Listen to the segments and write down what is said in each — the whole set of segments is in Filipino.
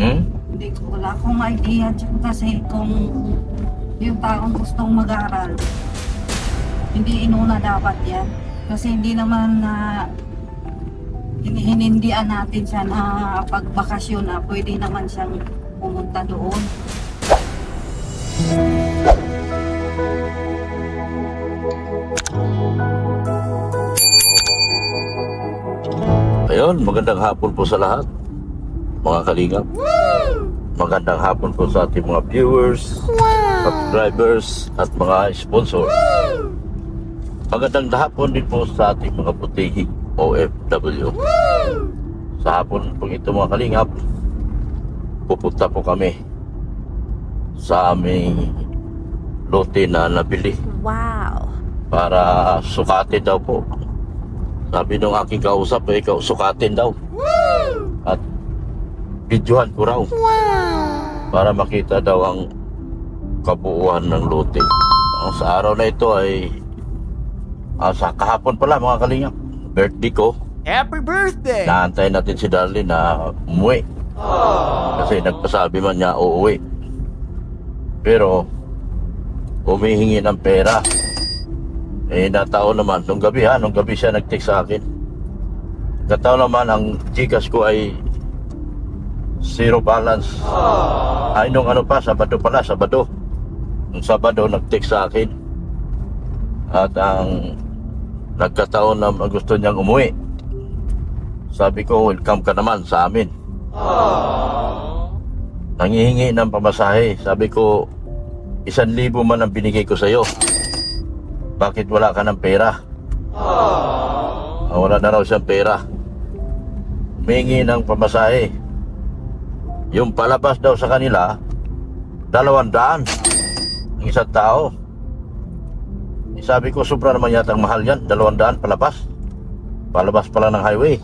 Hindi ko, wala akong idea dyan kasi kung yung taong gustong mag-aaral, hindi inuna dapat yan. Kasi hindi naman na hinindihan natin siya na pagbakasyon na pwede naman siyang pumunta doon. Ayun, magandang hapon po sa lahat, mga kalingap. Magandang hapon po sa ating mga viewers, subscribers, at mga sponsors. Magandang hapon din po sa ating mga butihing OFW. Sa hapon po ito, mga kalingap, pupunta po kami sa aming lote na nabili. Wow. Para sukatin daw po. Sabi nung aking kausap, ikaw sukatin daw. At videohan ko raw. Para makita daw ang kabuuan ng lote. Sa araw na ito ay sa kahapon pala, mga kalingap, birthday ko. Happy birthday! Naantay natin si Darlene na umuwi. Kasi nagpasabi man niya uuwi. Pero humihingi ng pera. Nataon naman, nung gabi siya nag-text sa akin. Nataon naman, ang Gcash ko ay zero balance. Ay, nung Sabado pala. Nung Sabado, nag-text sa akin. At ang nagkataon na gusto niyang umuwi. Sabi ko, welcome ka naman sa amin. Nangihingi ng pamasahe. Sabi ko, 1,000 man ang binigay ko sa'yo. Bakit wala ka ng pera? Wala na raw siyang pera. Humingi ng pamasahe. Yung palabas daw sa kanila, 200 ang isang tao. Sabi ko, sobra naman yata ang mahal yan. 200 palabas. Palabas pala ng highway.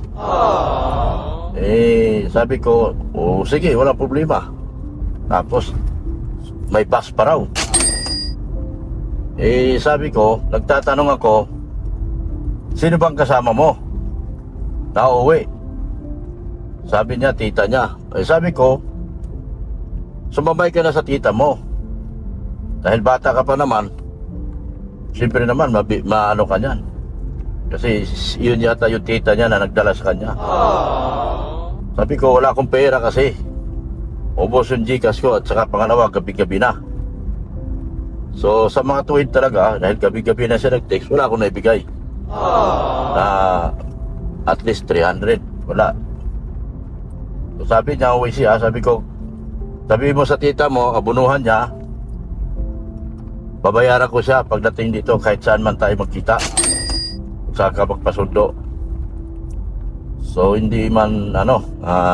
Sabi ko, sige, wala problema. Tapos may bus pa raw. Sabi ko, nagtatanong ako, sino bang kasama mo na uuwi? Sabi niya, tita niya. Sabi ko, sumabay ka na sa tita mo. Dahil bata ka pa naman, siyempre naman, maano ka niyan. Kasi yun yata yung tita niya na nagdala sa kanya. Sabi ko, wala akong pera kasi. Ubos yung Gcash ko at saka pangalawa, gabi-gabi na. So sa mga tuwid talaga, dahil gabi-gabi na siya nag-text, wala akong naibigay. Na at least 300, wala. So sabi niya, uwi siya, sabi ko, sabi mo sa tita mo, abunuhan niya, babayaran ko siya pagdating dito kahit saan man tayo magkita. Saka magpasundo. So hindi man,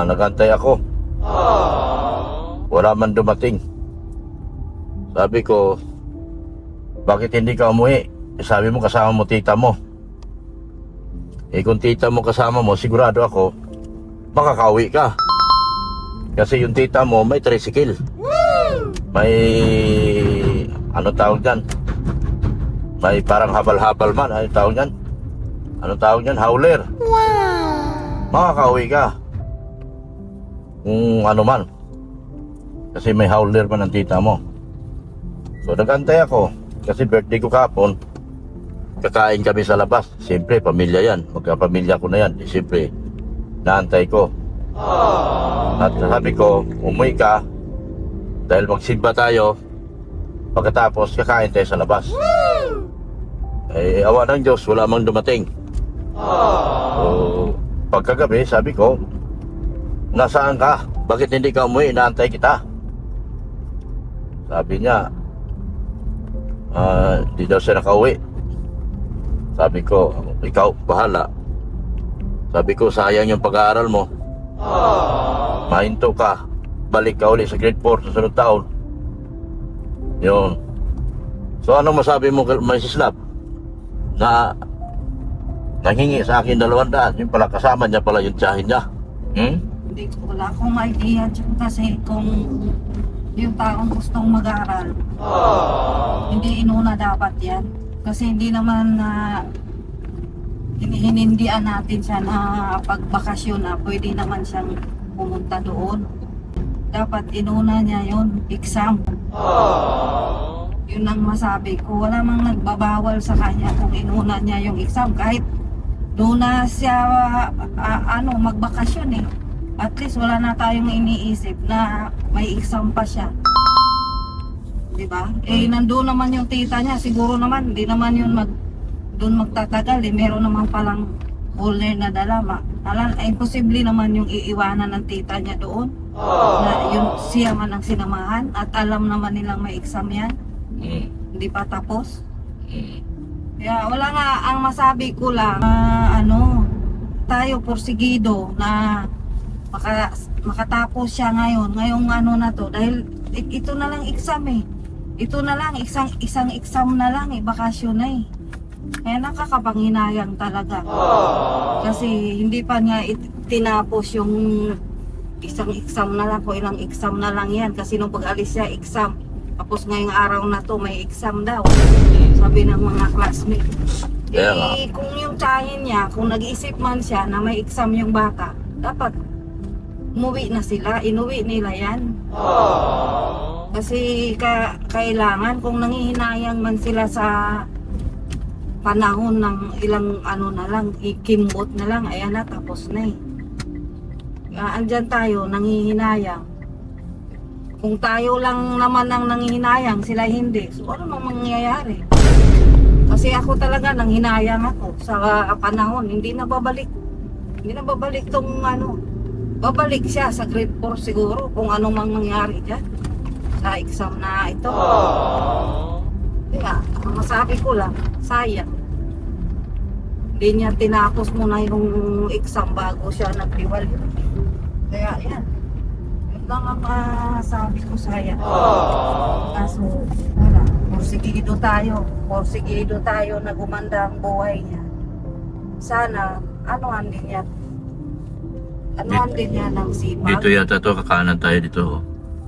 nagantay ako. Wala man dumating. Sabi ko, bakit hindi ka umuwi? Sabi mo kasama mo tita mo. Kung tita mo kasama mo, sigurado ako, makakauwi ka. Kasi yung tita mo may tricycle. May, tawag dyan? May parang habal-habal man. Ano tawag dyan? Howler. Makakauwi ka. Kung ano man. Kasi may howler man ang tita mo. So nagantay ako. Kasi birthday ko kahapon, kakain kami sa labas. Siyempre, pamilya yan. Magkapamilya ko na yan. Siyempre, naantay ko. At sabi ko, umuwi ka. Dahil magsimba tayo. Pagkatapos, kakain tayo sa labas. Awa ng Diyos, wala mang dumating. So, pagkagabi, sabi ko, nasaan ka? Bakit hindi ka umuwi? Naantay kita. Sabi niya, di daw siya nakauwi. Sabi ko, ikaw, bahala. Sabi ko, sayang yung pag-aaral mo. Mahinto ka. Balik ka uli sa grade 4 sa sunod taon. Yun. So, ano masabi mo, Mrs. Love? Na nanghingi sa akin 200. Yung pala kasama niya pala yung tiyahin niya. Hindi ko, wala akong idea dyan kasi kung yung taong gustong mag-aaral, hindi inuna dapat yan. Kasi hindi naman na hinindihan natin siya na pagbakasyon na pwede naman siyang pumunta doon. dapat inuna niya yung exam. Yun ang masabi ko. Wala mang nagbabawal sa kanya kung inuna niya yung exam. Kahit doon na siya magbakasyon eh. At least wala na tayong iniisip na may exam pa siya. Diba? Eh, nandoon naman yung tita niya. Siguro naman, hindi naman yun doon magtatagal eh. Meron naman palang folder na dala. Imposible naman yung iiwanan ng tita niya doon. Na yun, siya man ang sinamahan. At alam naman nilang may exam yan. Hindi pa tapos. Kaya wala nga, ang masabi ko lang, tayo porsigido na makatapos siya ngayong na to. Dahil ito na lang exam eh. Ito na lang, isang exam na lang eh, bakasyon na eh. Kaya nakakapanghinayang talaga. Kasi hindi pa nga tinapos yung isang exam na lang, o ilang exam na lang yan. Kasi nung pag-alis siya, exam. Tapos ngayong araw na to, may exam daw. Sabi ng mga classmates. Kung yung tsahin niya, kung nag-iisip man siya na may exam yung bata, dapat umuwi na sila, inuwi nila yan. Kasi kailangan, kung nangihinayang man sila sa panahon ng ilang na lang, ikimbot na lang, ayan na, tapos na eh. Andyan tayo, nangihinayang. Kung tayo lang naman ang nangihinayang, sila hindi. So ano nang mangyayari? Kasi ako talaga nanghinayang ako sa panahon, hindi na babalik. Hindi na babalik tong babalik siya sa grade 4 siguro kung ano mang nangyari dyan sa exam na ito. Kaya, ang masabi ko lang, sayang. Hindi niya tinapos muna yung exam bago siya nagtiwal. Kaya yan. Yun lang ang masabi ko, sayang. Kaso, wala. Porsigido tayo na gumanda ang buhay niya. Sana, anuhan din niya ng sipag. Dito yata to, kakanan tayo dito.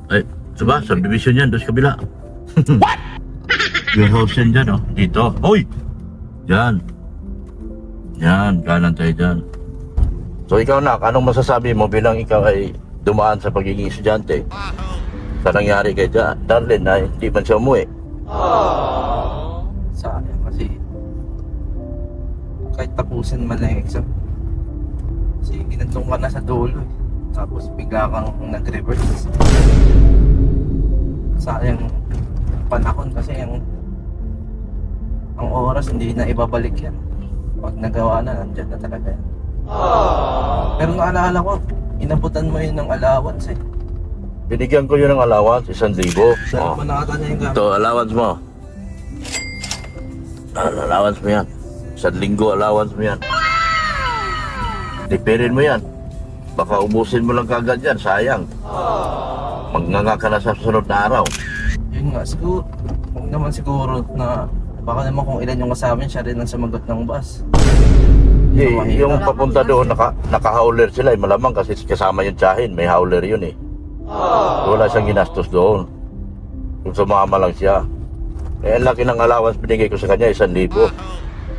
Ay, diba? Subdivision yan, doon sa kabila. What? Yung house yan dyan, oh. Dito. Hoy! Yan. Yan, kanan tayo dyan. So ikaw nak, anong masasabi mo bilang ikaw ay dumaan sa pagiging estudyante? Sa nangyari kay Darlene na hindi man siya umuwi. Sayang kasi kahit tapusin man lang yung exam, kasi ginantong ka na sa dulo eh. Tapos bigla kang nag-reverse. Sayang panahon kasi ang oras hindi na ibabalik yan. Pag nagawa na, nandyan na talaga yan. Pero naalala ko, inabutan mo yun ng allowance eh. Binigyan ko yun ng allowance, 1,000. Saan mo nakata niya yung gamit? Ito, allowance mo. Allowance mo yan. 1 linggo allowance mo yan. Tipirin mo yan. Baka ubusin mo lang kagad yan, sayang. Magnganga ka na sa susunod na araw. Yun nga, siguro, huwag naman siguro na baka naman kung ilan yung kasama siya rin ang sumagot ng bus. Yung papunta doon, naka-howler sila eh. Malamang kasi kasama yung tsahin, may howler yun eh. Wala siyang ginastos doon. Kung sumama lang siya. Eh, ang laki ng allowance binigay ko sa kanya, 1,000.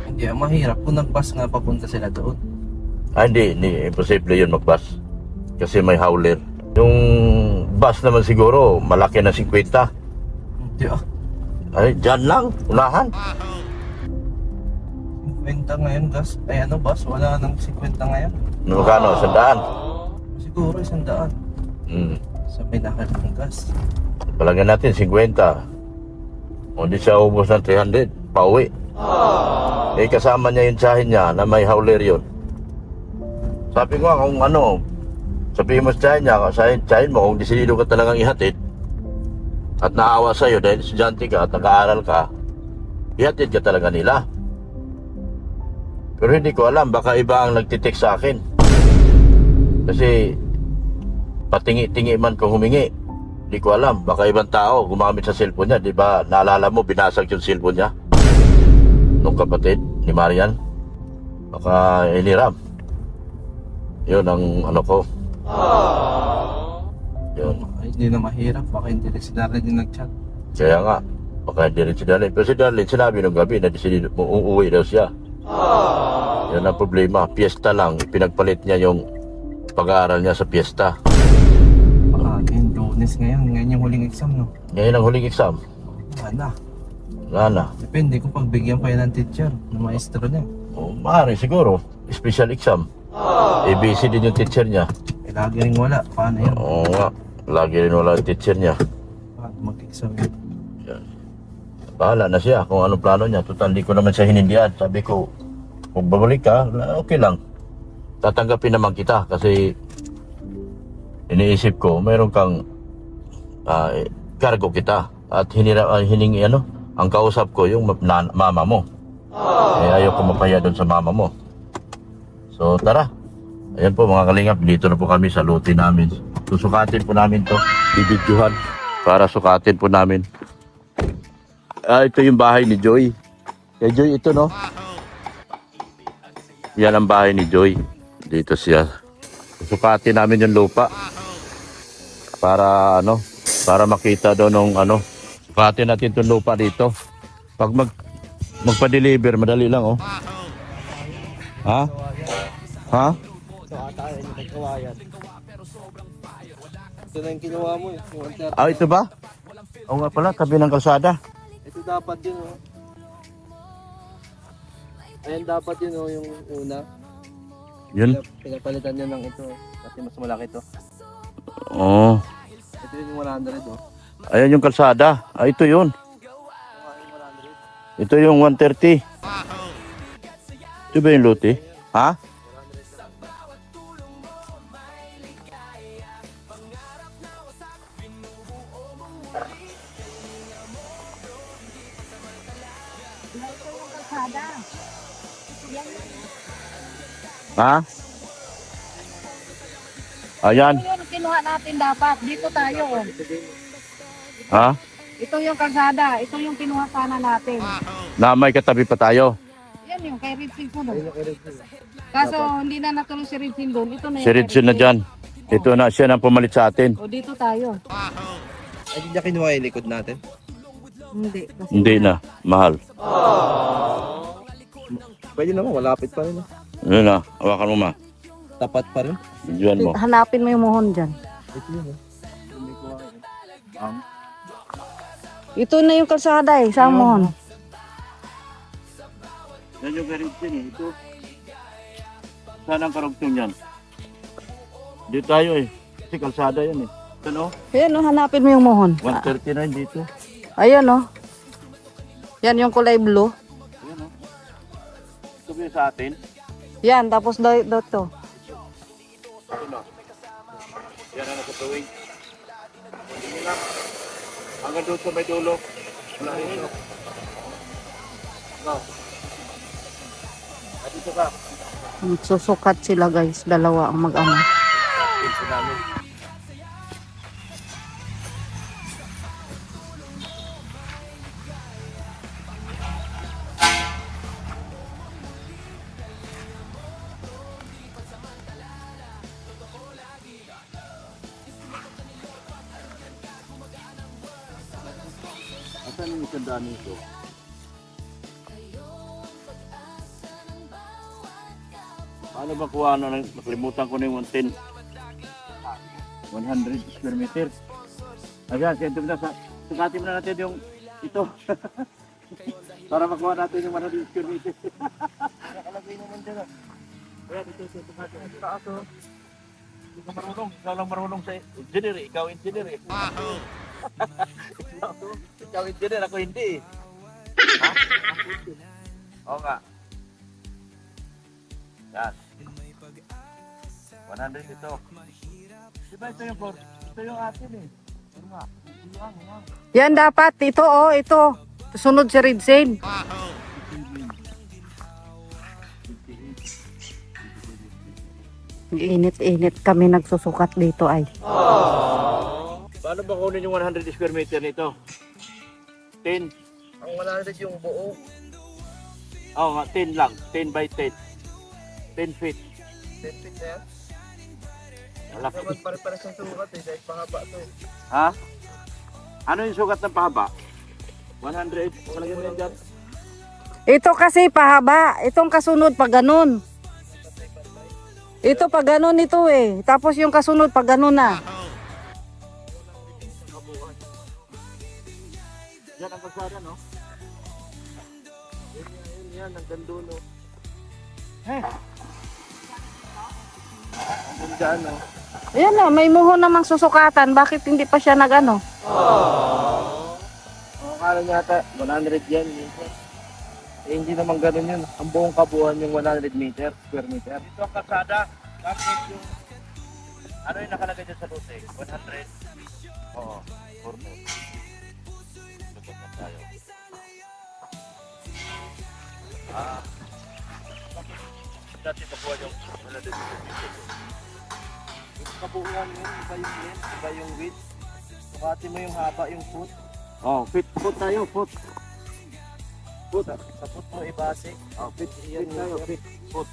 Hindi, mahirap kung nag-bus nga papunta sila doon. Hindi. Imposible yun mag-bus. Kasi may howler. Yung bus naman siguro, malaki na 50. Hindi Ay, dyan lang, unahan. 50 ngayon, gas. Ay bus, wala nang 50 ngayon. Magkano? 100? Siguro 100. Sa pinakal ng gas. Palagyan natin, 50. O di siya ubos ng 300, pauwi. Eh, kasama niya yung tsahin niya na may howler yun. Sabi ko nga kung sabihin mo sa tsahin mo, kung desidido ka talagang ihatid, at naawa sa'yo dahil estudyante ka at nag-aaral ka, ihatid ka talaga nila. Pero hindi ko alam, baka iba ang nagtitext sa akin. Kasi patingi-tingi man kung humingi. Hindi ko alam, baka ibang tao gumamit sa cellphone niya. Di ba naalala mo, binasag yung cellphone niya nung kapatid ni Marian. Baka iniram. Yun ang ko. Yun. Ay, hindi na mahirap, baka hindi rin si Darlene yung nag-chat. Kaya nga, baka hindi rin si Darlene. Pero si Darlene, sinabi nung gabi na uuwi daw siya. Yan ang problema. Piyesta lang, pinagpalit niya yung pag-aaral niya sa piyesta. Baka yung Lunes ngayon. Ngayon yung huling exam, no? Ngayon ang huling exam. Wala. Wala na. Depende kung pagbigyan pa yan ng teacher, ng maestro niya. O, maaari siguro. Special exam. ABC din yung teacher niya. Eh, lagi rin wala. Paano yan? Oo nga. Lagi rin wala yung teacher niya. Paano mag-exam yan? Yan. Bahala na siya kung anong plano niya. Total, di ko naman siya hinindihan. Sabi ko, kung babalik ka, okay lang. Tatanggapin naman kita kasi iniisip ko, mayroon kang cargo kita. At hiningi ang kausap ko yung mama mo. Eh, ayaw ko mapaya doon sa mama mo. So tara. Ayan po mga kalingap, dito na po kami sa lote namin. Susukatin po namin to, bibidyohan para sukatin po namin. Ito yung bahay ni Joy. Kay Joy ito, no? Yan ang bahay ni Joy. Dito siya. Susukatin namin yung lupa. Para para makita daw nung sukatin natin itong lupa dito. Pag magpa-deliver, madali lang, oh. Ha? Ha? Ito na yung kinuha mo eh. Yung 130. Ito ba? Oo nga pala, tabi ng kalsada. Ito dapat yun oh. Ayan dapat yun oh, yung una. Yun? Pinapalitan niya ng ito kasi mas malaki to. Oo. Ito yung 100 oh. Ayan yung kalsada. Ito yun. Ito yung 130. Ito ba yung lote? Ha? Ha? Ayan. Ito yung kinuha natin dapat. Dito tayo. Oh. Ha? Ito yung kalsada. Ito yung kinuha sana natin. Na may katabi pa tayo. Yan yung kay Ritsin ko doon. Kaso hindi na natuloy si Ritsin doon. Ito na yung Si Ritson na dyan. Ito na siya na pumalit sa atin. O dito tayo. Ay, hindi niya kinuha yung likod natin. Hindi. Kasi Hindi na. Mahal. Pwede naman, malapit pa rin. Yun na. Hawakan mo ma. Tapat pa rin. Bidyohan mo. hanapin mo yung mohon dyan. Ito yun Ito na yung kalsada eh. Sa mohon. Yan yung Ritson eh. Ito. Saan ang karugtong yan? Dito tayo eh. Kasi kalsada yan eh. Ito no? Ayan o, hanapin mo yung mohon. 139 dito. Ayan o. Yan yung kulay blue. Ayan o. Ito ba yung sa atin? Yan, tapos dito. Ito na. Yan ang nakatuwing. Hindi lang. Hanggang doon sa may dulo. Wala rin ito. No. At dito ka. Susukat sila guys. Dalawa ang mag-ama. Dito namin. Asan yung isang daan nito? Paano ba kuha na? Nakalimutan ko na yung 110. 100 square meter. Ayan, siyento na sa... Sukatin mo na natin yung ito. Para makuha natin yung 100 square meter. Nakalagay naman dyan. Ayan, ito. Sukatin natin taas. Hindi ka marunong. Ikaw lang marunong sa engineer. Ikaw engineer eh. Ikaw engineer, ako hindi eh. Ha? Oo nga. Yan. 100 ito. Diba ito yung floor? Ito yung atin eh. Ano nga? Yan dapat. Ito oh, ito. Sunod si Ritsin. Init-init kami nagsusukat dito ay. Paano ba kunin yung 100 square meter nito? 10. Ang 100 yung buo. Oo nga, 10 lang. 10 by 10. 10 feet. 10 feet na yan. Malaki. Naman pare-pares ang sukat eh. Dahil pahaba to eh. Ha? Ano yung sukat ng pahaba? 100. Malagyan mo yan dyan. Ito kasi pahaba. Itong kasunod pag ganun. Ito pag ganun ito eh. Tapos yung kasunod pag ganun na. kabuuan. Yan ang kalsada, no? Yan, hanggang dulo. Eh, Hanggang dyan, no? Ayan na, may muho namang susukatan. Bakit hindi pa siya nag-ano? Akala niya ata, 100 yan. Eh, hindi naman ganun yun. Ang buong kabuuan yung 100 meter, square meter. dito ang kalsada. Bakit yung... Ano yung nakalagay dyan sa lote? 100? Oo, corner. Lugot na tayo. Dati makuha yung 100 meter. Yung kabuuan yun, iba yung length, iba yung width. Sukati mo yung haba, yung foot. Oh, foot tayo, foot. Foot, sa foot mo ibase. Oh, Feet tayo, meter. foot.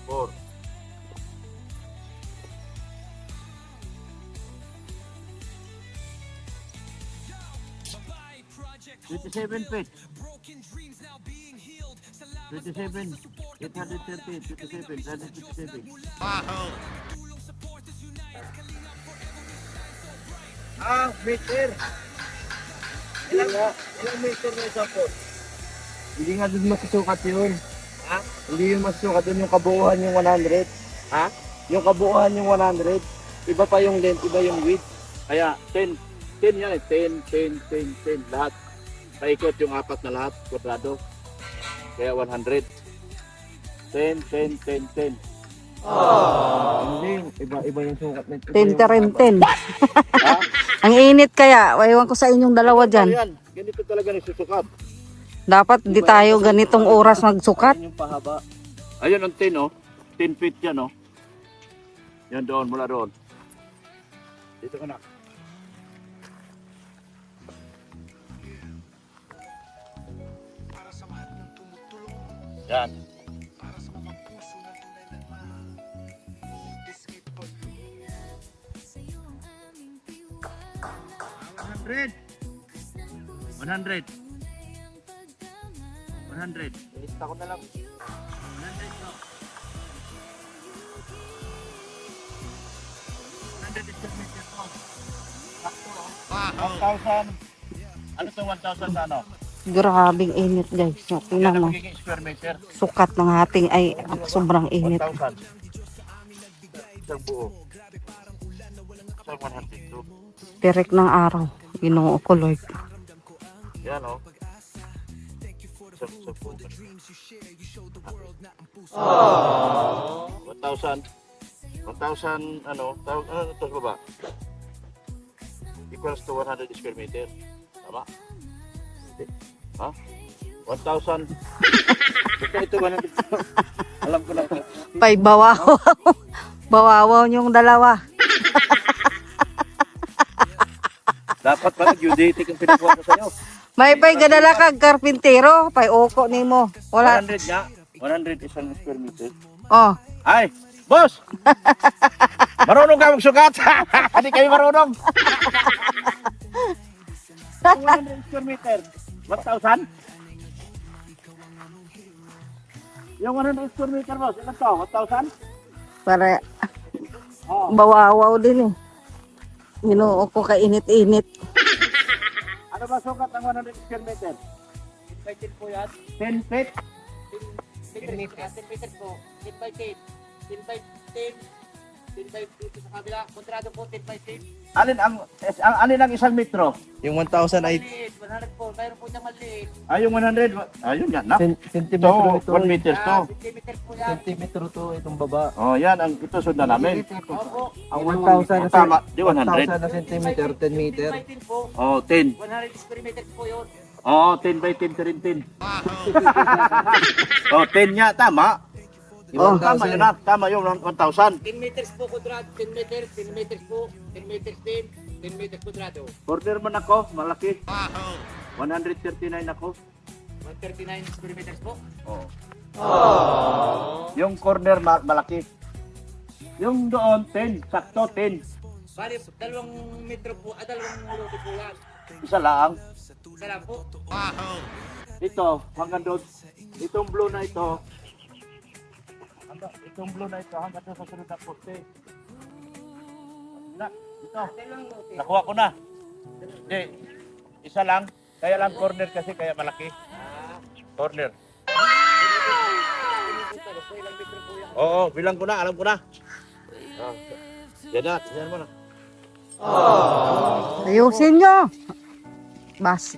4. $27 feet. 27, 830, 27, 157. Meter. Ilang meter na isang foot? Hindi nga doon masusukat yun. Ha? Hindi yun masusukat doon yung kabuuan yung 100. Ha? Yung kabuuan yung 100. Iba pa yung length, iba yung width. Kaya 10 yan eh, 10. Lahat. Paikot yung apat na lahat, kwadrado. Kaya 100. 10. Hindi, iba yung sukat nito. 10. Ha? Ang init kaya. Ewan ko sa inyong dalawa dyan. Yan. Ganito talaga nagsusukat. Dapat di tayo ganitong oras magsukat. Yung pahaba. Ayun ang 10 oh. 10 feet yan oh. Yan doon, mula doon. Dito ka na. Yan. $100. 100. Ilista ko na lang. 100 no. 100 square meter to. Sakto oh. 1,000. Ano to 1,000 na ano? Grabing init guys. So, Yan tingnan ang mo. magiging square meter. Sukat ng ating ay sobrang init. 1,000. Isang buo. Isang 102. Direk ng araw. Ginoo ko Lord. Yan o. Isang buo. 1,000. 1,000 ano? Ano ito ba? Equals to 100 square meter. Tama? Ha? 1,000. Ito 100. Alam ko lang. Pay bawaw. Bawawaw yung dalawa. Dapat pala geodetic ang pinakuha ko sa'yo. May pay gadala kag karpintero. Pay oko nimo. Wala. 100 nga. 100 isang square meter. Oh. Ay! Boss! Marunong ka magsukat! Hindi kayo marunong! 100 square meter. 1,000? Yung 100 square meter, boss, ilan to? 1,000? Para Oh. bawawaw din eh. Ginoo ko kainit-init. Ano ba sukat ng 100 square meter? 10 by 10 po yan. 10 feet? 10 meter po. 10 by 10. 10 by 10. 10 by 10 sa kabila. Kontrado po 10 by 10. Alin ang isang metro? Yung 1,000 ay Ah, 100 po. Mayroon po siyang maliit. Ay, yung 100. Ayun yan, na. Centimetro So, 1 meters to. Centimeter po yan. Centimetro to itong baba. Oh, yan. Ito sundan namin. Opo. Ang 1,000 tama, di 100. 1,000 na centimeter, 10 meter. 10 by 10 po. Oh, 10. 100 square meters po yun. Oh, 10 by 10 rin 10. Oh, 10 nga, tama. Oh, Tama yun na. Tama yung 1,000. 10 meters po kwadrado. 10 meters. 10 meters po. 10 meters 10. 10 meters kwadrado. Order mo na ako, malaki. 139 ako. 139 square meters po. Oh. Yung corner malaki. Yung doon 10, sakto 10. Bali, 2 metro po. Dalawang lote po yan. Isa lang. Isa lang po. Ito, hanggang doon. Itong blue na ito. Itong blue na ito hanggang doon sa sunod na poste. Na, dito. Nakuha ko na. Hindi. Isa lang. Kaya lang corner kasi kaya malaki. Corner. Oo, bilang ko na. Alam ko na. Yan na. Yan mo na. Ayusin nyo. Bas.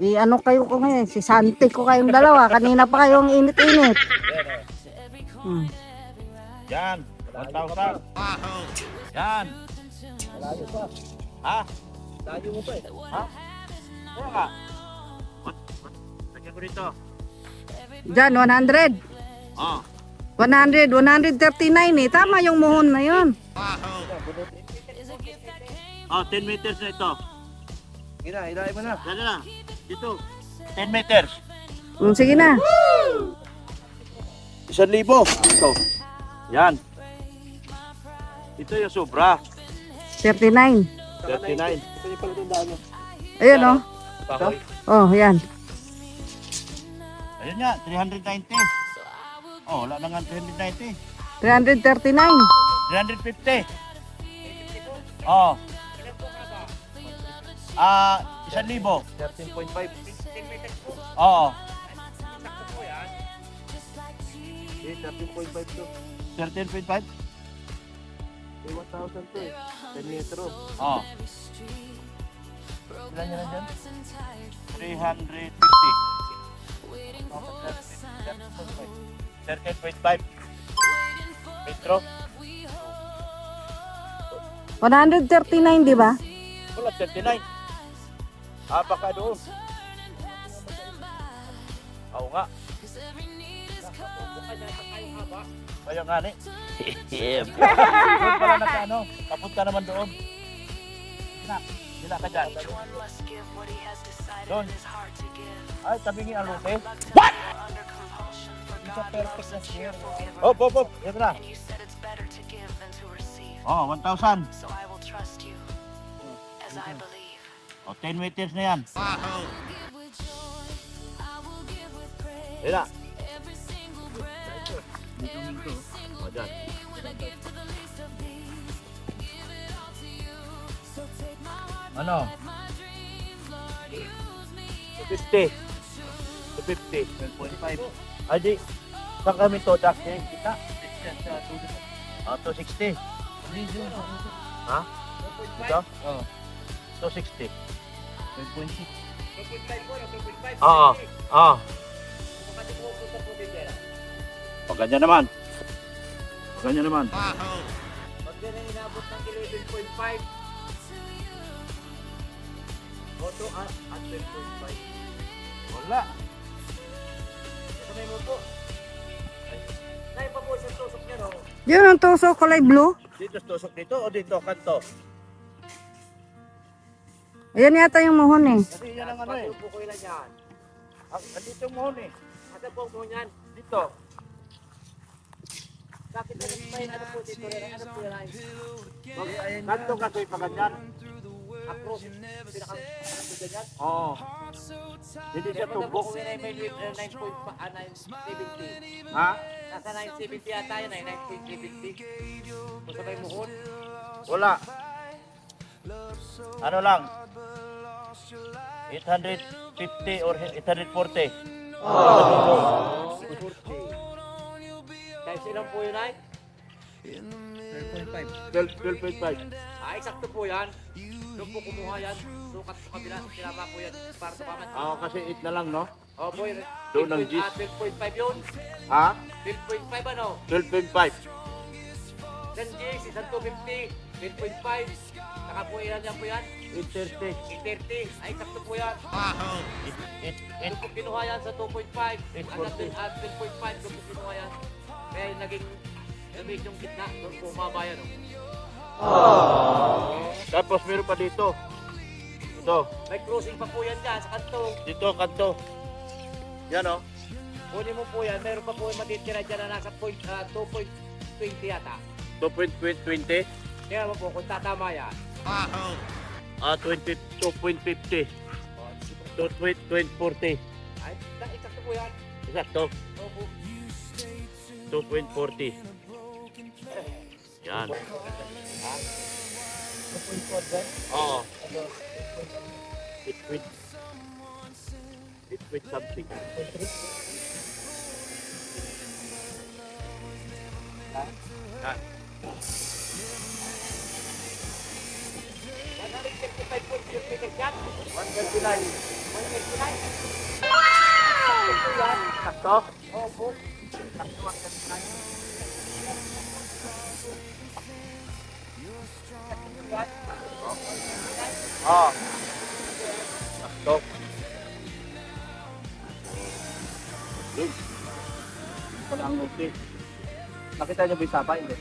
I-ano kayo ko ngayon. Si Santi ko kayong dalawa. Kanina pa kayong init-init. Yan, Hmm. Yan. 1,000. Yan. Malayo pa. Ha? Layo mo pa eh. Ha? Kaya ka. Lagyan ko dito. Diyan, 100. Oh. 100, 139 eh. Tama yung muhon na yun. Oh, 10 meters na ito. Ilalim mo na. Yan na. Dito. 10 meters. Sige na. 1,000. Ito. Yan. Ito yung sobra. 39. 39. Ito yung palatandaan mo. Ayun oh. Kahoy. Oh, yan. Ayun nga, 390. Oh, wala na nga 390. 339. 350. Oh. 1,000. 13.5. Oo. Eh, 13.5 to. 13.5. Eh, 1,000 to eh. 10 metro. Oo. Ilan yan dyan? 350. 13.5 metro. 139, di ba? Wala, 39. Baka doon. Oo nga. Kaya nga ni. Doon pala naka papunta naman doon. Dila ka dyan. Doon. Ay, tabingin ang lute. What? Isa perfect na share. Hop, hop, hop. Ito na. Oh, 1,000. Oh, 10 meters na yan. Dila. Oh, dyan. Ano? 250. 250. 12.5. Ay, di. Saan kami to, Jack? Kita. 260. Ha? Ito? Oo. 260. 12.6. Oo. Oo. Pag ganyan naman. Pag ganyan naman. Pag yan ay inabot ng 11.5. Moto at 12.5. Wala. Ito may moto. Nay pa po sa tusok niya, no? Yun ang tusok, kulay blue. Dito tusok dito o dito kanto? Ayan yata yung muhon eh. Kasi yan ang ano eh. Patupo ko ilan yan. Nandito yung mohon eh. Asa po mo yan? Dito. Bakit na may ano po dito? Ano po yan? Kanto kasi pag ganyan. Across. Pinaka ganyan. Oo. Hindi siya Pero tumbok. kung yun ay may 9.7. Ha? Nasa 970 yata yan ay 9.70. Kung sabay muhon. Wala. Ano lang? 850 or 840. Dahil silang po yun ay? 12.5. Eksakto po yan. Doon po kumuha yan. Sukat sa kabila. Sinama po yan para sa paman. Kasi 8 na lang, no? Oh boy. Doon ang gis. 12.5 yun. Ha? 12.5 ano? 12.5. Then G's, isang 250. 12.5. Saka po ilan yan po yan? 830. 830. Ay, eksakto po yan. Doon po kinuha yan sa 2.5. Hanggang doon at 12.5. Doon po kinuha yan. Kaya yung naging damit yung gitna. Doon po umaba yan. Tapos meron pa dito. Ito. May crossing pa po yan dyan sa kanto. Dito ang kanto. Yan, oh. Kunin mo po yan. Meron pa po yung matitira dyan na nasa 2.20 yata. 2.20. Kaya mo po kung tatama yan. 22.50. 2.40. Ay, eksakto po yan. Exacto. Opo. 2.40. Yan. Oo. Liquid. Liquid something. Ha? Sakto? Oo. Sakto. Good. Wala ang okay. Nakita niyo ba yung sapa? Hindi.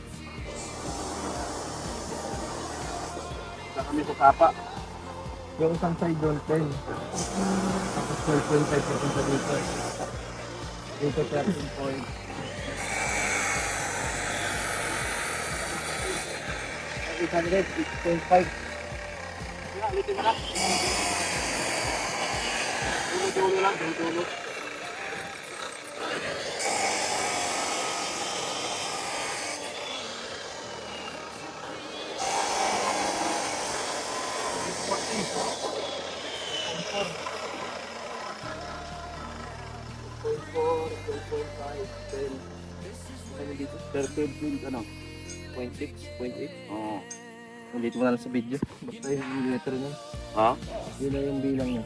Nakita kami sa sapa. Yung isang side doon, 10. Tapos 12.5% sa dito. Dito 13 point. Ang 800, 6.5. Yeah, ulitin mo na. Dulo-dulo lang, dulo-dulo. Ano? 0.6, 0.8? Oo. Ulit mo na lang sa video. Basta yung letter niya. Ha? Yun na yung bilang niya.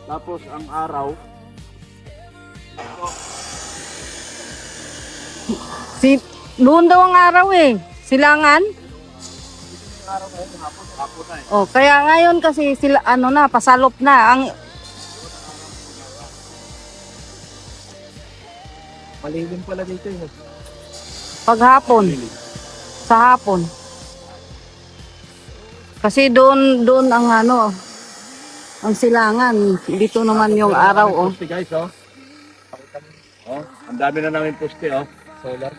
Tapos ang araw, Doon daw ang araw eh. Silangan. araw ngayon, hapon na eh. Oh, kaya ngayon kasi sila ano na, pasalop na ang Malilim pala dito yun. paghapon. Sa hapon. Kasi doon ang ano, ang silangan. Dito naman yung araw oh. Poste guys, oh. Oh, ang dami na namin poste, oh. Solar.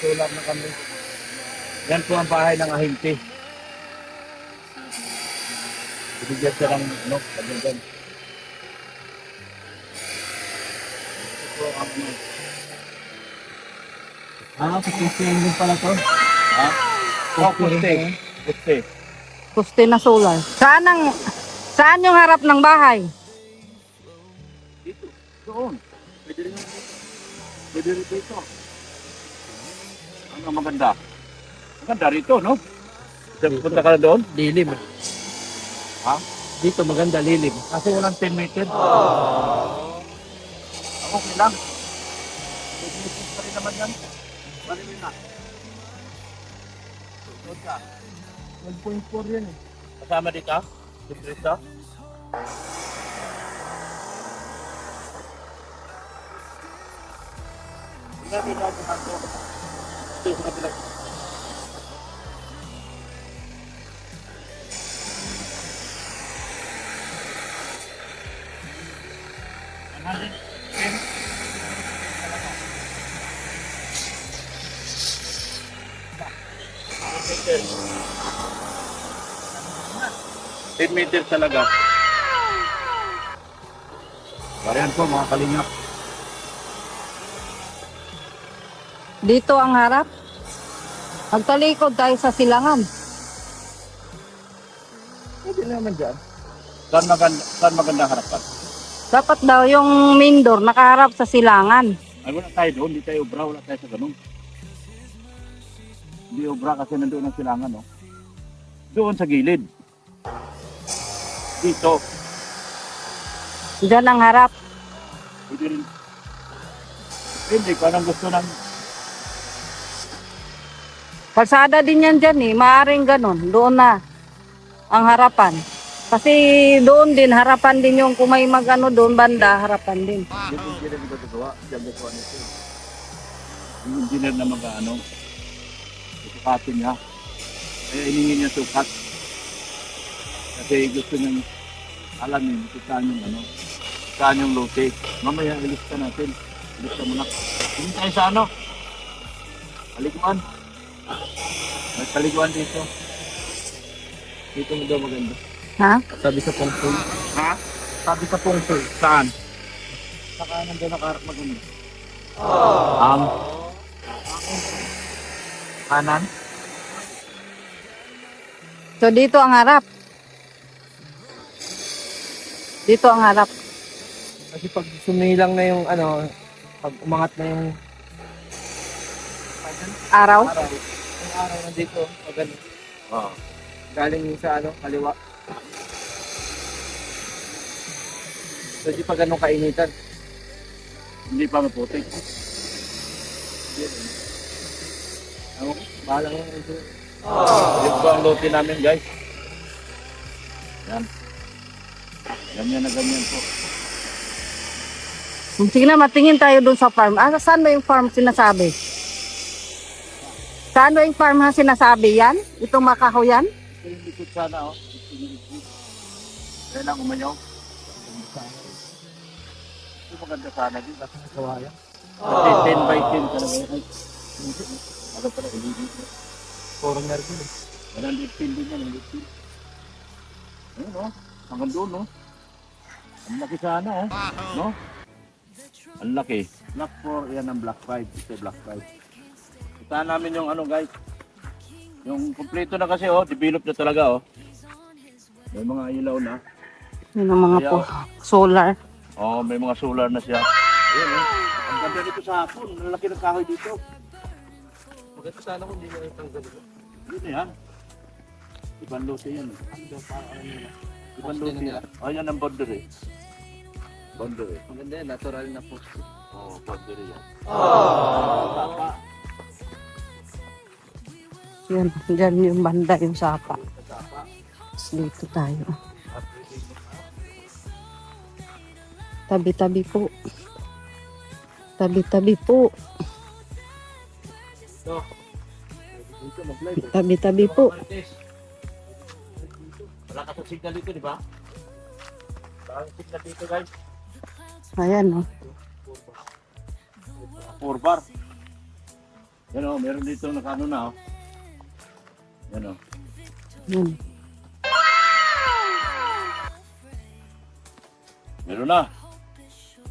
Solar na kami. Yan po ang bahay ng ahinti. Binigyan siya ng, ano, pagdagan. Ito po ang, Sa poste din pala to. ha? Oh, poste. Poste. Poste na solar. Saan yung harap ng bahay? Dito. Doon. Pwede rin dito. Pwede rin dito. Ano maganda? Maganda rito, no? Punta ka na doon? Lilim. Ha? Dito maganda lilim. Kasi walang 10 meter. Okay lang. 10 meters pa rin naman yan. Marilin na. Doon ka. 1.4 yan eh. Kasama dito? Dito? Hindi natin natin ito. Ito sa kapila. Ten meters talaga. Varian po mga kalingap. Dito ang harap. Magtalikod tayo sa silangan. Pwede naman dyan. Saan maganda harapan? Dapat daw yung main door nakaharap sa silangan. Ay wala tayo doon, hindi tayo obra, wala tayo sa ganun. Hindi obra kasi nandoon ang silangan, no? Doon sa gilid. Dito. Diyan ang harap. Pwede rin. Hindi ko anong gusto ng... Kalsada din yan dyan eh. Maaring ganun. Doon na ang harapan. Kasi doon din, harapan din yung kung may magano doon, banda, harapan din. Yung engineer na gagawa, yung gagawa nito. Yung engineer na mag-ano, sukatin niya. Kaya iningin niya sukat. Kasi gusto niyang alamin kung saan yung ano, saan yung lote. Mamaya ilista natin. Ilista mo na. Hindi tayo sa ano? Paliguan. May paliguan dito. Dito mo daw maganda. Ha? Sabi sa pungsoy. Ha? Sabi sa pungsoy. Saan? Sa kanan daw nakaharap maganda. Ang Kanan? So dito ang harap. Dito ang harap. Kasi pag sumilang na yung ano, pag umangat na yung Araw. araw, yung araw nandito, pag ano, Oo. galing yung sa ano, kaliwa. So di pa ganun kainitan. Hindi pa maputik. Ako, bahala ko ito. Ito po ang lote namin, guys. Yan. Ganyan na ganyan po. Sige na, matingin tayo dun sa farm. Ah, saan ba yung farm sinasabi? Saan ba yung farm na sinasabi yan? Itong makaho yan? Ito yung likod sana, oh. Kaya lang umayaw. Ito maganda sana din. Kasi kawayan. Kasi 10 by 10 talaga. Ay, ano pala, hindi. Foreigner din eh. 110 din yan, 110. Ayun, oh. Hanggang doon, no? Ang laki sana, oh. No? Ang laki. Black 4, yan ang black 5. Ito black 5. Itahan namin yung ano, guys. Yung kompleto na kasi, oh. Develop na talaga, oh. May mga ilaw na. Yun ang mga po, solar. Oh, may mga solar na siya. Ayun, oh. Ang ganda dito sa hapon. Ang laki ng kahoy dito. Maganda sana kung hindi na itanggal ito. Yun na yan. Ibang lote yan. Ibang lote yan. Oh, yan ang boundary. Boundary. Maganda yan, natural na po. Oh, boundary yan. Yan, dyan yung banda, yung sapa. Tapos dito tayo. Tabi-tabi po. Tabi-tabi po. So, dito mag-live. Tabi-tabi po. Wala ka sa signal dito, di ba? Wala ka signal dito, guys. Ayan, oh. 4 bar. Yan, oh. Meron dito nakano na, oh. Yan, oh. Yan. Meron na.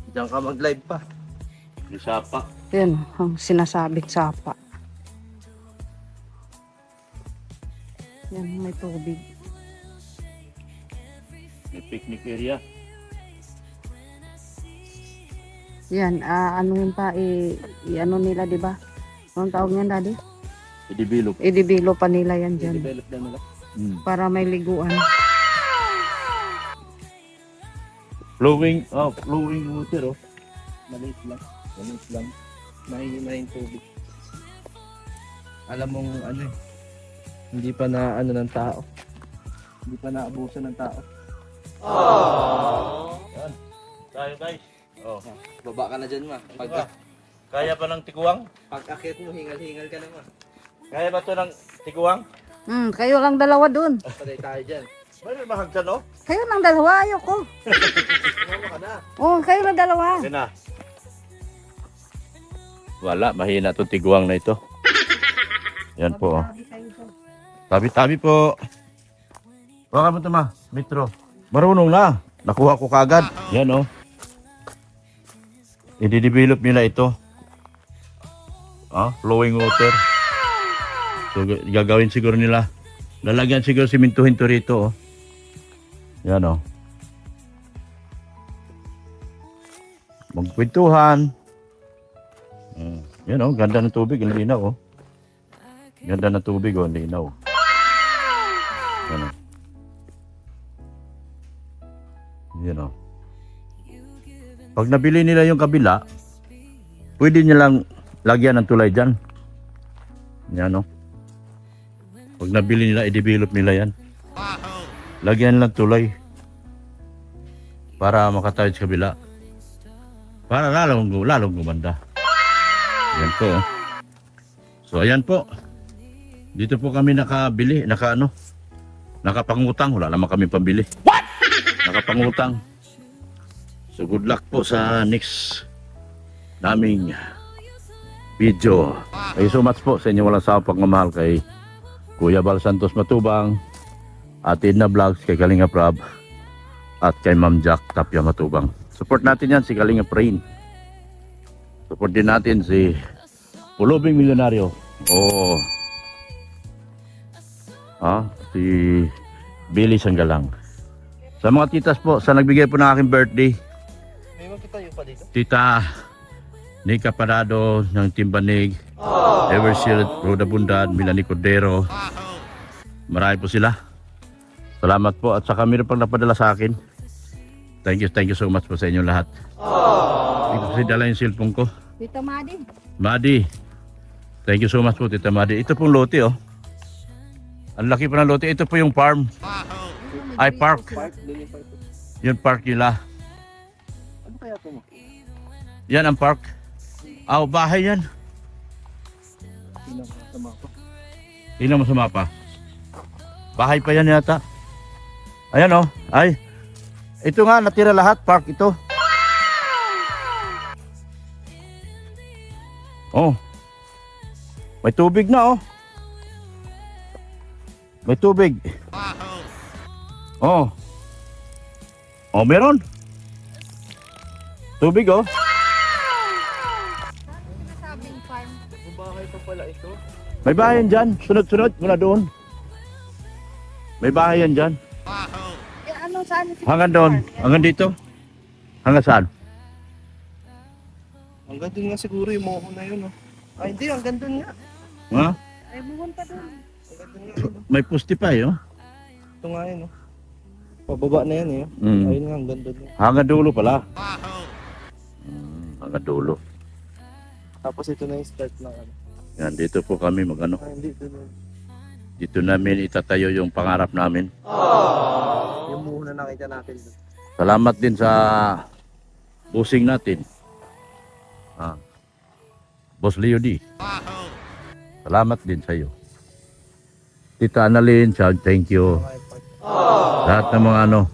Diyan ka mag-live pa. Yung sapa. Yan, ang sinasabing sapa. Yan, may tubig. May picnic area. Yan, ano yun pa, i-ano nila, di ba? Anong tawag niyan, Daddy? I-develop. I-develop pa nila yan dyan. Develop na nila. Para may liguan. Flowing water, oh. Maliit lang. Mahihina yung tubig. Alam mong ano eh. Hindi pa na ano ng tao. Hindi pa naabuso ng tao. Yan. Tayo, guys. Oh. Baba ka na dyan ma. Kaya pa ng tiguang? Pag akit mo, hingal-hingal ka na ma. Kaya ba ito ng tiguang? Kayo lang dalawa dun. Patay tayo dyan. Mayroon mahagsan, oh. Kayo lang dalawa, ayoko. Sumama ka na. Oh, kayo lang dalawa. Yan na. Wala, mahina itong tiguang na ito. Yan po, oh. Tabi-tabi po. Baka mo ito, ma. Metro. Marunong na. Nakuha ko kagad. Yan, oh. I-develop nila ito. Flowing water. So, gagawin siguro nila. Lalagyan siguro simintuhin to rito, oh. Yan, oh. Magkwentuhan. Yan, oh. Ganda ng tubig. Ang linaw, oh. Ganda ng tubig, oh. Ang linaw. Yan, oh. Yan, oh. Pag nabili nila yung kabila, pwede nilang lagyan ng tulay dyan. Yan, oh. Pag nabili nila, i-develop nila yan. Lagyan lang tulay. Para makatawid sa kabila. Para lalong gumanda. Yan po, oh. So, ayan po. Dito po kami nakabili, nakapangutang. Wala naman kami pambili. What? Nakapangutang. So good luck po sa next naming video. Thank you so much po sa inyo walang sawang pagmamahal kay Kuya Bal Santos Matubang, at Edna Vlogs, kay Kalinga Prab, at kay Ma'am Jack Tapia Matubang. Support natin yan si Kalinga Prain. Support din natin si Pulubing Milyonaryo. Oh. si Billy Sanggalang. Sa mga titas po, sa nagbigay po ng aking birthday, May magkitayo pa dito. Tita Nika Parado ng Timbanig, Evershield, Roda Bundad, Milani Cordero. Marami po sila. Salamat po at saka meron pang napadala sa akin. Thank you so much po sa inyo lahat. Hindi ko kasi dala yung cellphone ko. Tita Madi. Madi, thank you so much po Tita Madi. Ito pong lote oh. Ang laki pa ng lote. Ito po yung farm. Ay park. Park, doon yung park. Yung park nila. Ano kaya ito mo? Yan ang park. Aw, bahay yan. Pinakasama ko. Tingnan mo sa mapa. Bahay pa yan yata. Ayan oh. Ay. Ito nga, natira lahat. Park ito. Oh. May tubig na oh. May tubig. Oh. Oh, meron. Tubig oh. Sabing farm. Kung bahay pa pala ito. May bahay yan dyan. Sunod-sunod mula doon. May bahay yan dyan. Eh, ano saan? Hanggang doon. Hanggang dito. Hanggang saan? Hanggang doon nga siguro yung moho na yun. Oh. Ay hindi, hanggang doon nga. Ha? Ay, buwan pa doon. Hanggang doon nga yun. Oh. May pusti pa eh. Oh. Ito nga yun. Oh. Pababa na yan eh. Mm. Ayun nga, hanggang doon. Hanggang dulo pala. Hanggang dulo. Tapos ito na yung start ng ano. Yan, dito po kami magano. Ah, hindi, doon. Dito namin itatayo yung pangarap namin. Yung moho na nakita natin doon. Salamat din sa busing natin. Ah. Boss Leo D. Salamat din sa iyo. Tita Annalyn, thank you. Lahat ng mga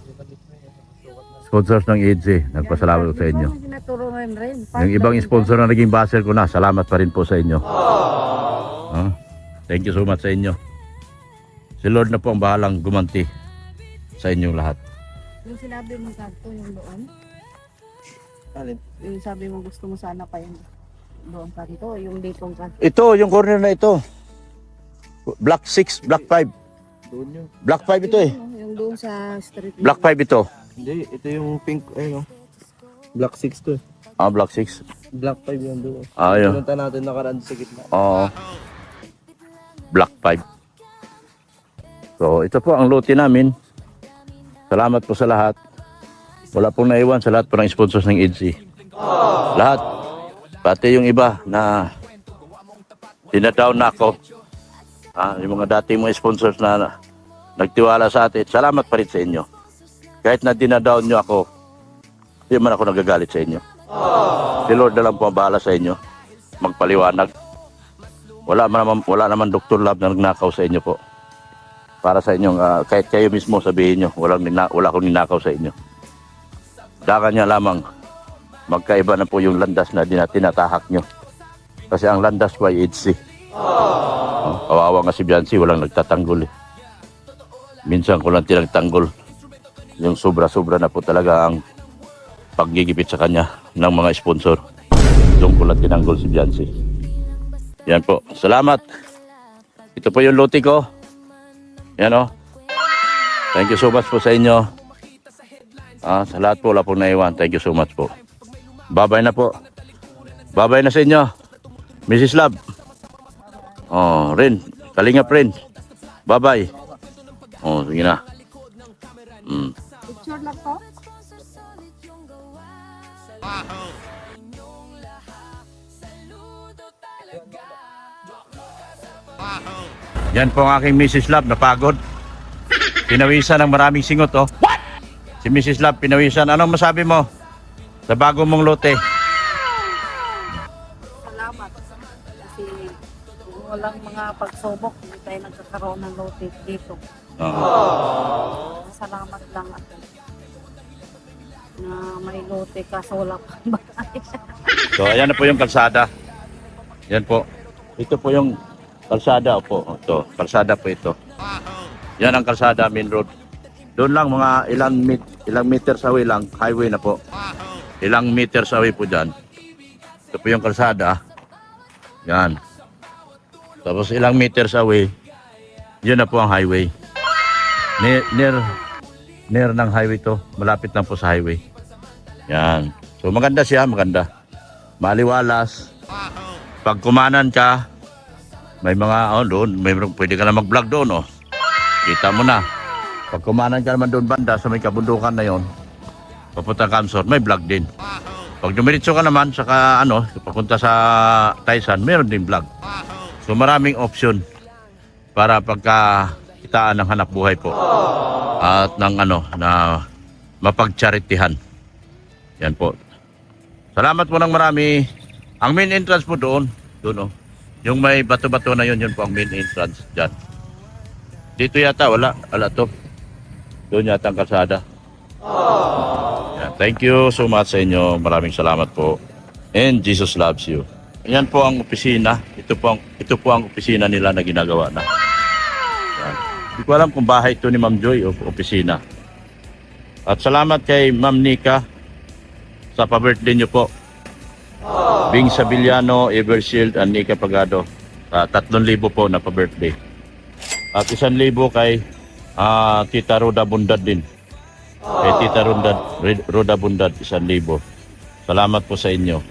sponsors ng EDSI, nagpasalamat ko sa inyo. Tinutulungan rin. Yung ibang sponsor na naging baser ko na, salamat pa rin po sa inyo. Ah, thank you so much sa inyo. Si Lord na po ang bahalang gumanti sa inyong lahat. Yung sinabi mo kanto, yung doon. Alin? Yung sabi mo gusto mo sana pa yung doon kanto, yung ditong kanto. Ito, yung corner na ito. Block 6, Block 5. Doon yun. Block 5 ito eh. Yung doon sa street. Block 5 ito. Hindi, ito yung pink, ayun oh. Black 6 to eh. Ah, Block 6. Black 5 yun doon. Ah, yun. Pinunta natin nakaraan sa gitna. Oo. Block 5. So, ito po ang lote namin. Salamat po sa lahat. Wala pong naiwan sa lahat po ng sponsors ng EDSI. Lahat. Pati yung iba na dinadown na ako. Ah, yung mga dating mga sponsors na nagtiwala sa atin. Salamat pa rin sa inyo. Kahit na dinadown nyo ako, hindi man ako nagagalit sa inyo. Si Lord na lang po ang bahala sa inyo. Magpaliwanag. Wala naman Dr. Love na nagnakaw sa inyo po. Para sa inyong, kahit kayo mismo sabihin nyo, wala akong ninakaw sa inyo. Daka niya lamang, magkaiba na po yung landas na tinatahak nyo. Kasi ang landas po ay EDSI. Kawawa nga si Biancy, walang nagtatanggol eh. Minsan ko lang tinagtanggol. Yung sobra-sobra na po talaga ang paggigipit sa kanya ng mga sponsor. Doon ko lang tinanggol si Biancy. Yan po. Salamat. Ito po yung lote ko. Yan o. Thank you so much po sa inyo. Sa lahat po, wala pong naiwan. Thank you so much po. Babay na po. Babay na sa inyo. Mrs. Love. Oh, Rin. Kalingap Rin. Bye-bye. Oh, sige na. Picture lang to? Yan po ang aking Mrs. Love, napagod. Pinawisan ng maraming singot, oh. What? Si Mrs. Love, pinawisan. Anong masabi mo sa bago mong lote? Salamat. Kasi walang mga pagsubok, hindi tayo nagkakaroon ng lote dito. Salamat lang ako na may lote kaso wala pang bahay. So, ayan na po yung kalsada. Yan po. Ito po yung kalsada po. Ito, kalsada po ito. Yan ang kalsada, main road. Doon lang mga ilang meters away lang, highway na po. Ilang meters away po dyan. Ito po yung kalsada. Yan. Tapos ilang meters away, yun na po ang highway. Near ng highway to. Malapit lang po sa highway. Yan. So maganda siya, maganda. Maliwalas. Pag kumanan ka, may mga, doon, pwede ka na mag-vlog doon, Kita mo na. Pag kumanan ka naman doon banda, sa may kabundukan na yon, papunta Kamsor, may vlog din. Pag dumiritso ka naman, saka papunta sa Taysan, meron din vlog. So maraming option para pagka kitaan ng hanap buhay po. At ng na mapagcharitihan. Yan po. Salamat po ng marami. Ang main entrance po doon, yung may bato-bato na yun po ang main entrance dyan. Dito yata wala to. Doon yata ang kalsada. Yan. Thank you so much sa inyo. Maraming salamat po. And Jesus loves you. Yan po ang opisina. Ito po ang opisina nila na ginagawa na. Yan. Hindi ko alam kung bahay ito ni Ma'am Joy o opisina. At salamat kay Ma'am Nika sa pa-birthday niyo po. Bing Sabiliano, Evershield, and Nika Pagado. 3,000 po na pa-birthday. At 1,000 kay Tita Roda Bundad din. Kay Tita Roda Bundad, 1,000. Salamat po sa inyo.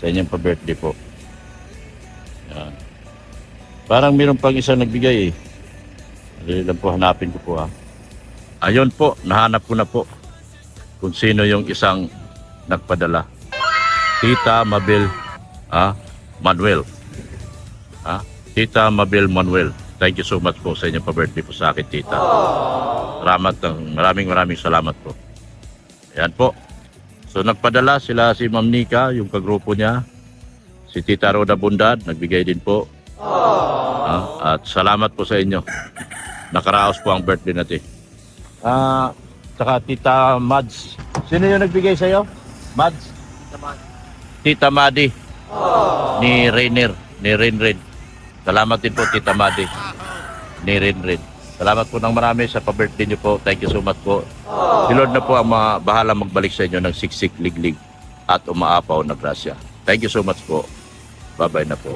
Sa inyong pa-birthday po. Yan. Parang mayroon pang isang nagbigay Dali lang po, hanapin ko po Ayun po, nahanap ko na po kung sino yung isang nagpadala. Tita Mabel Manuel. Tita Mabel Manuel. Thank you so much po sa inyong pa-birthday po sa akin, Tita. Maraming salamat po. Ayan po. So nagpadala sila si Ma'am Nika, yung kagrupo niya. Si Tita Roda Bundad, nagbigay din po. At salamat po sa inyo. Nakaraos po ang birthday natin. Saka Tita Mads. Sino yung nagbigay sa'yo? Mads? Tita Madi. Ni Rainer. Ni Rinrin. Salamat din po, Tita Madi. Ni Rinrin. Salamat po ng marami sa pa-birthday niyo po. Thank you so much po. Si Lord na po ang bahala magbalik sa inyo ng siksik, liglig at umaapaw na grasya. Thank you so much po. Bye-bye na po.